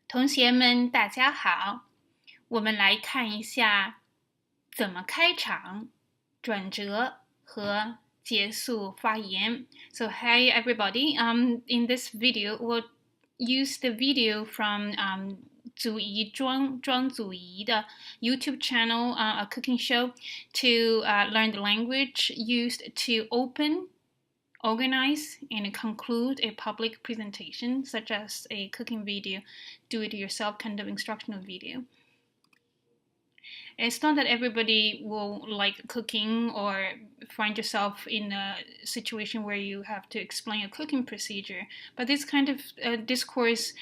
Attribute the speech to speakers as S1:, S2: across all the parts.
S1: 同学们，大家好。我们来看一下怎么开场、转折和结束发言。So, hi everybody. In this video, we'll use the video from 祖仪庄祖仪的 YouTube channel, a cooking show, to learn the language used to open, organize, and conclude a public presentation, such as a cooking video, do-it-yourself kind of instructional video. It's not that everybody will like cooking or find yourself in a situation where you have to explain a cooking procedure, but this kind of discourse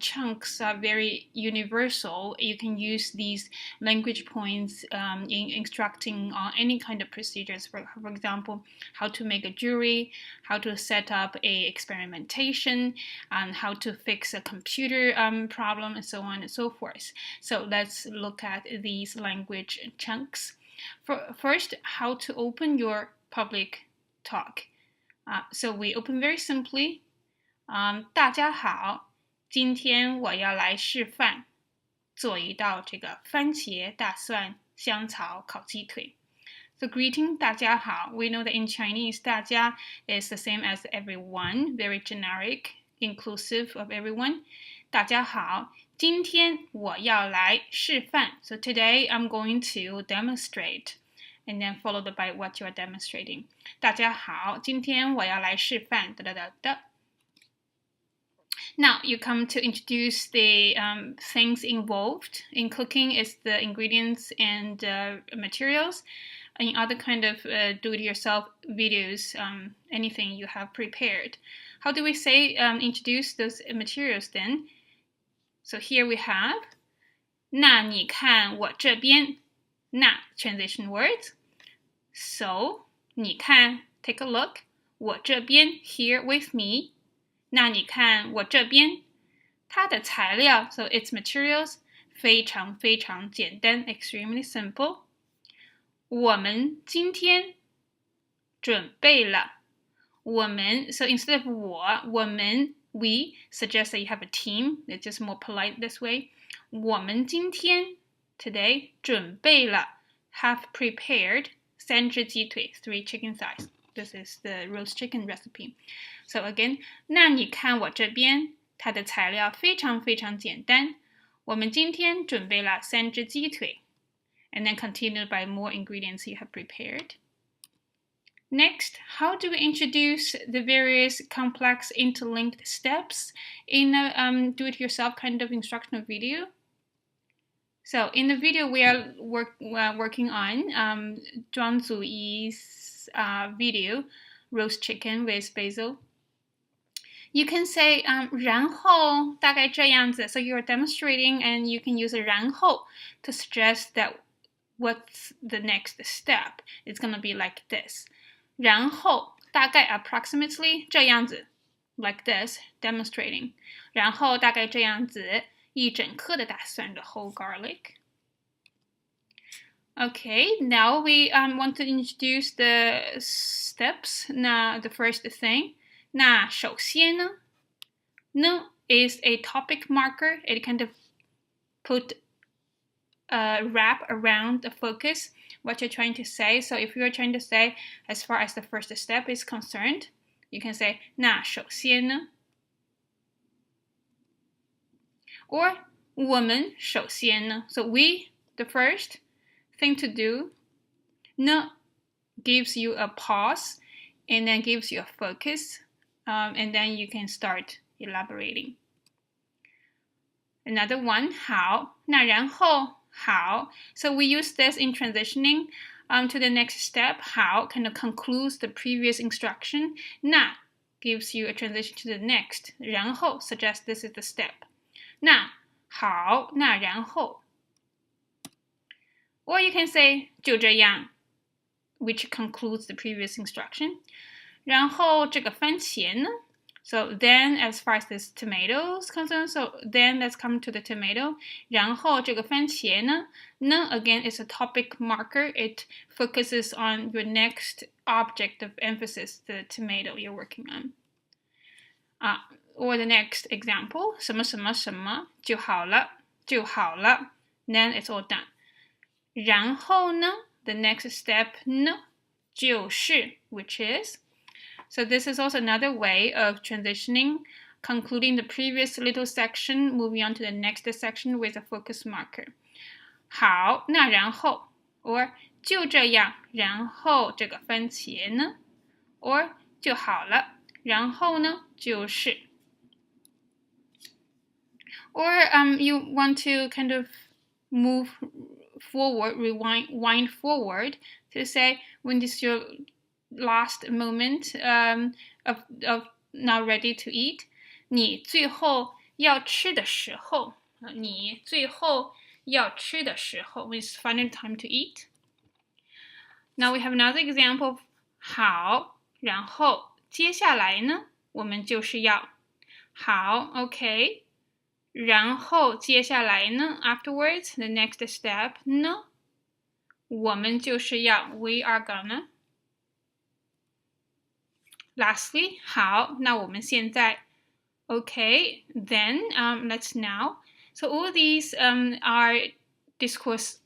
S1: chunks are very universal. You can use these language points in instructing on any kind of procedures. For example, how to make a jury, how to set up a experimentation, how to fix a computer problem, and so on and so forth. So let's look at these language chunks. First, how to open your public talk. So we open very simply. 大家好，今天我要来示范做一道这个番茄大蒜香草烤鸡腿。So greeting 大家好. We know that in Chinese 大家 is the same as everyone, very generic, inclusive of everyone. 大家好，今天我要来示范。So today I'm going to demonstrate, and then followed by what you are demonstrating. 大家好，今天我要来示范。Now you come to introduce the things involved in cooking is the ingredients and materials. In other kind of do-it-yourself videos, anything you have prepared. How do we say introduce those materials then? So here we have 那你看我这边那 transition words. So 你看 take a look 我这边 here with me 那你看我这边它的材料 so its materials 非常非常简单 extremely simple 我们今天准备了我们 so instead of 我们 we suggest that you have a team. It's just more polite this way. 我们今天 today 准备了 have prepared 三只鸡腿 3 chicken thighs. This is the roast chicken recipe. So again, 那你看我这边它的材料非常非常简单。我们今天准备了三只鸡腿 and then continued by more ingredients you have prepared. Next, how do we introduce the various complex interlinked steps in a do-it-yourself kind of instructional video? So in the video we are working on Zhuang Zuyi's video, roast chicken with basil. You can say 然后大概这样子. So you're demonstrating and you can use 然后 to suggest that what's the next step. It's going to be like this. 然后大概 approximately 这样子 like this, demonstrating. 然后大概这样子一整颗的大蒜 the whole garlic. Okay, now we want to introduce the steps. Now the first thing. 那首先呢 is a topic marker. It kind of put a wrap around the focus, what you're trying to say. So if you're trying to say, as far as the first step is concerned, you can say 那首先呢 or 我们首先呢 So we, the first thing to do, 呢 gives you a pause and then gives you a focus, and then you can start elaborating. Another one, 好，那然后好. So we use this in transitioning to the next step. 好 kind of concludes the previous instruction. 那 gives you a transition to the next. 然后 suggests this is the step. 那好，那然后. Or you can say 就这样 which concludes the previous instruction. 然后这个番茄呢 So then, as far as this tomato is concerned, so then let's come to the tomato. 然后这个番茄呢 again is a topic marker. It focuses on your next object of emphasis, the tomato you're working on. or the next example, 什么什么什么就好了，就好了。Then it's all done. 然后呢 the next step 呢就是 which is. So this is also another way of transitioning, concluding the previous little section, moving on to the next section with a focus marker. 好，那然后 or 就这样，然后这个番茄呢 or 就好了，然后呢就是 or you want to kind of move forward, wind forward to say when this is your last moment of now ready to eat, 你最后要吃的时候，你最后要吃的时候 when it's final time to eat. Now we have another example of 好，然后接下来呢，我们就是要好 OK。然后接下来呢 afterwards the next step 呢我们就是要 we are gonna. Lastly 好，那我们现在 okay then let's now. So all these are discourse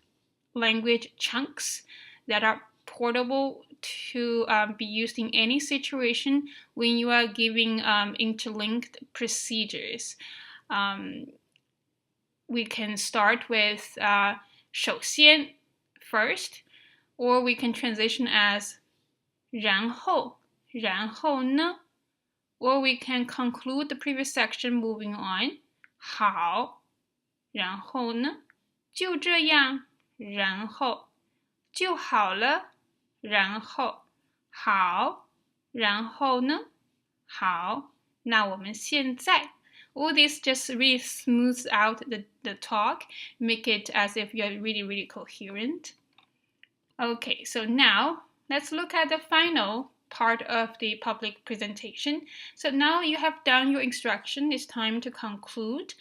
S1: language chunks that are portable to be used in any situation when you are giving interlinked procedures. We can start with 首先 first, or we can transition as 然后呢 or we can conclude the previous section moving on 好，然后呢就这样，然后就好了，然后好，然后呢好，那我们现在 all this just really smooths out the talk, make it as if you're really, really coherent. Okay, so now let's look at the final part of the public presentation. So now you have done your instruction, it's time to conclude.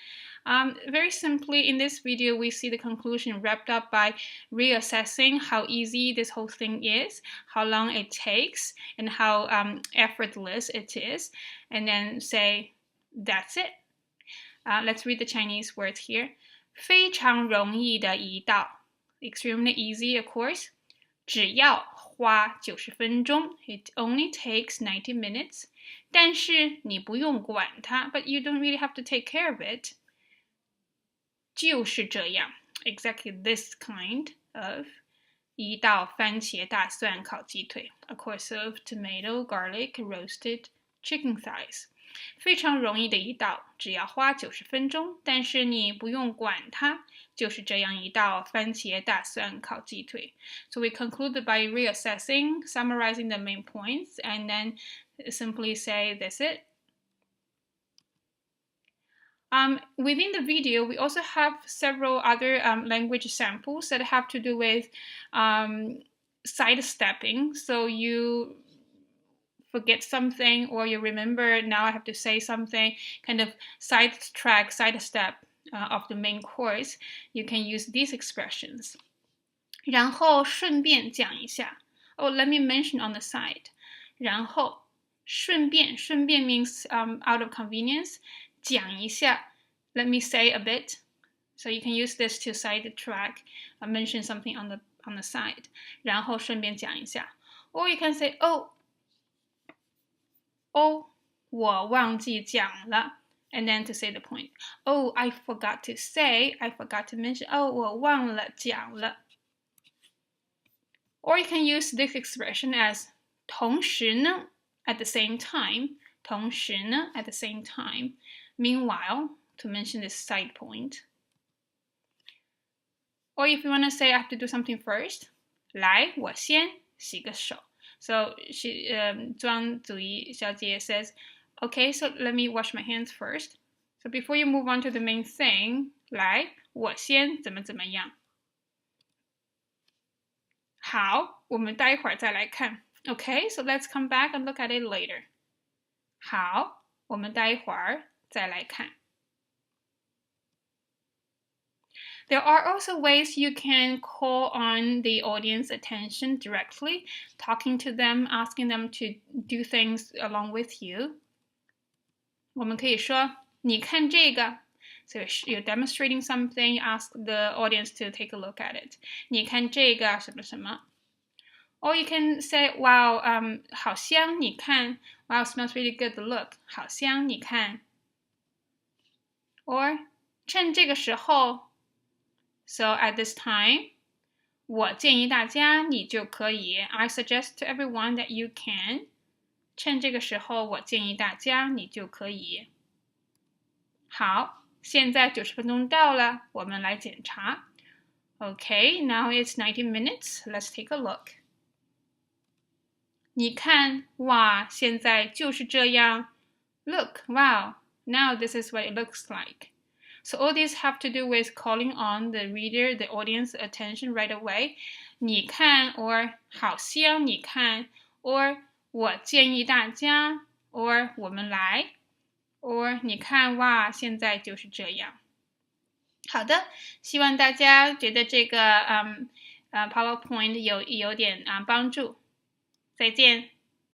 S1: Very simply, in this video, we see the conclusion wrapped up by reassessing how easy this whole thing is, how long it takes, and how effortless it is, and then say, that's it. Let's read the Chinese words here. 非常容易的一道 extremely easy, of course. 只要花90分钟 it only takes 90 minutes. 但是你不用管它 but you don't really have to take care of it. 就是这样 exactly this kind of 一道番茄大蒜烤鸡腿 a course of tomato, garlic, roasted chicken thighs. 非常容易的一道，只要花90分钟，但是你不用管它，就是这样一道番茄大蒜烤鸡腿。So we concluded by reassessing, summarizing the main points, and then simply say, that's it. Within the video, we also have several other language samples that have to do with sidestepping. So you forget something or you remember now I have to say something, kind of sidestep of the main course, you can use these expressions. 然后顺便讲一下 Oh, let me mention on the side. 然后顺便 means out of convenience. 讲一下 let me say a bit. So you can use this to sidetrack, mention something on the side. 然后顺便讲一下 Or you can say, oh, 我忘记讲了 and then to say the point. Oh, I forgot to say, I forgot to mention. Oh, 我忘了讲了 Or you can use this expression as 同时呢 at the same time. 同时呢 at the same time. Meanwhile, to mention this side point. Or if you want to say I have to do something first, 来，我先洗个手 So she, 庄祖怡小姐 says, okay, so let me wash my hands first. So before you move on to the main thing, 来，我先怎么怎么样。好，我们待会儿再来看。Okay, so let's come back and look at it later. 好，我们待会儿再来看。There are also ways you can call on the audience attention directly, talking to them, asking them to do things along with you. 我们可以说你看这个。So you're demonstrating something, you ask the audience to take a look at it. 你看这个什么什么。Or you can say, wow, 好香，你看。Wow, smells really good, look. 好香，你看。Or 趁这个时候。So at this time, 我建议大家你就可以 I suggest to everyone that you can 趁这个时候我建议大家你就可以好现在90分钟到了我们来检查 Okay, now it's 90 minutes. Let's take a look. 你看哇现在就是这样 Look, wow, now this is what it looks like. So all these have to do with calling on the reader, the audience attention right away. 你看 or 好香你看 or 我建议大家 or 我们来 or 你看哇现在就是这样。好的，希望大家觉得这个PowerPoint 有点帮助。再见。